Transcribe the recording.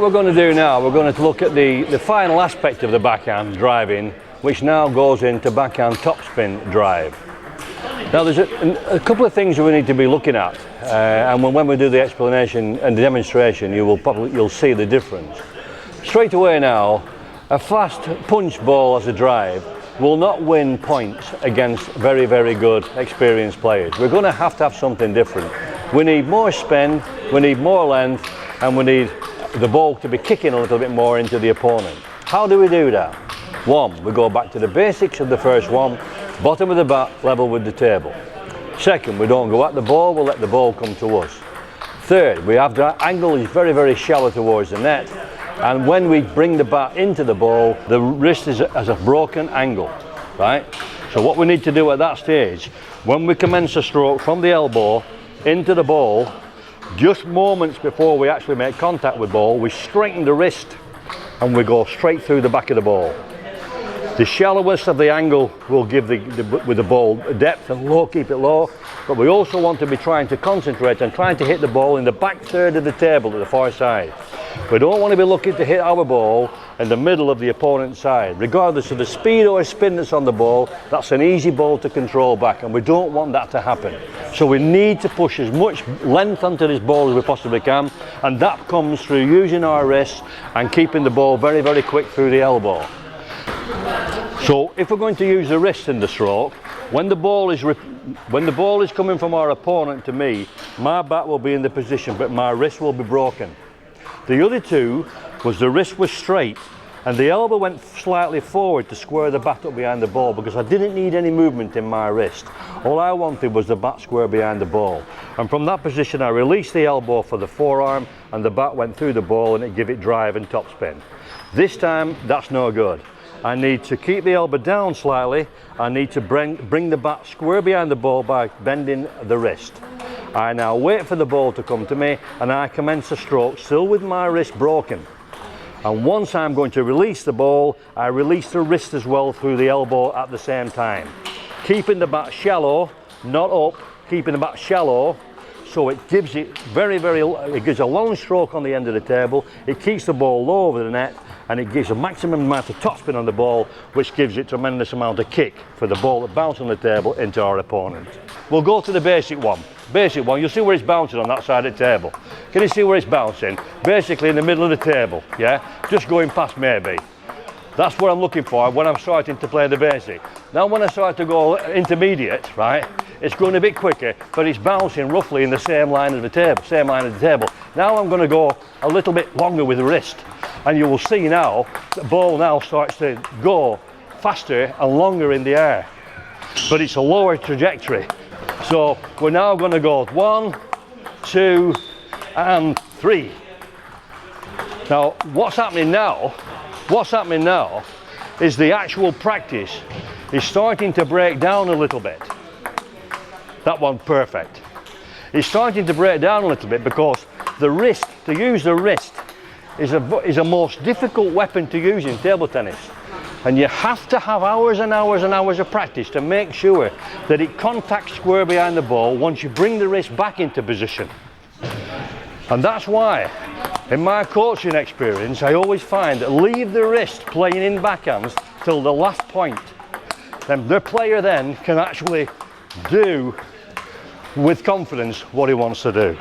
what we're going to do now, we're going to look at the final aspect of the backhand driving, which now goes into backhand topspin drive. Now there's a couple of things we need to be looking at, and when we do the explanation and the demonstration, you'll see the difference. Straight away now, a fast punch ball as a drive will not win points against very, very good experienced players. We're going to have something different. We need more spin, we need more length, and we need the ball to be kicking a little bit more into the opponent. How do we do that? One, we go back to the basics of the first one, bottom of the bat, level with the table. Second, we don't go at the ball, we'll let the ball come to us. Third, we have the angle is very, very shallow towards the net, and when we bring the bat into the ball, the wrist is as a broken angle, right? So what we need to do at that stage, when we commence a stroke from the elbow into the ball, just moments before we actually make contact with ball, we straighten the wrist and we go straight through the back of the ball. The shallowest of the angle will give with the ball depth and low, keep it low, but we also want to be trying to concentrate and trying to hit the ball in the back third of the table at the far side. We don't want to be looking to hit our ball in the middle of the opponent's side. Regardless of the speed or spin that's on the ball, that's an easy ball to control back, and we don't want that to happen. So we need to push as much length onto this ball as we possibly can, and that comes through using our wrists and keeping the ball very, very quick through the elbow. So if we're going to use the wrist in the stroke, when the ball is coming from our opponent to me, my bat will be in the position, but my wrist will be broken. The other two was the wrist was straight and the elbow went slightly forward to square the bat up behind the ball, because I didn't need any movement in my wrist. All I wanted was the bat square behind the ball. And from that position I released the elbow for the forearm and the bat went through the ball and it gave it drive and topspin. This time that's no good. I need to keep the elbow down slightly. I need to bring the bat square behind the ball by bending the wrist. I now wait for the ball to come to me and I commence a stroke still with my wrist broken. And once I'm going to release the ball, I release the wrist as well through the elbow at the same time. Keeping the bat shallow, not up, keeping the bat shallow, so it gives it it gives a long stroke on the end of the table, it keeps the ball low over the net, and it gives a maximum amount of topspin on the ball, which gives it tremendous amount of kick for the ball that bounces on the table into our opponent. We'll go to the basic one. Basic one, you'll see where it's bouncing on that side of the table. Can you see where it's bouncing? Basically in the middle of the table, yeah? Just going past maybe. That's what I'm looking for when I'm starting to play the basic. Now when I start to go intermediate, right, it's going a bit quicker, but it's bouncing roughly in the same line of the table, Now I'm going to go a little bit longer with the wrist, and you will see now the ball now starts to go faster and longer in the air, but it's a lower trajectory. So we're now going to go 1, 2 and 3. Now what's happening now is the actual practice is starting to break down a little bit. That one perfect. It's starting to break down a little bit because the wrist, to use the wrist is a most difficult weapon to use in table tennis. And you have to have hours and hours and hours of practice to make sure that it contacts square behind the ball once you bring the wrist back into position. And that's why, in my coaching experience, I always find that leave the wrist playing in backhands till the last point. Then the player then can actually do with confidence what he wants to do.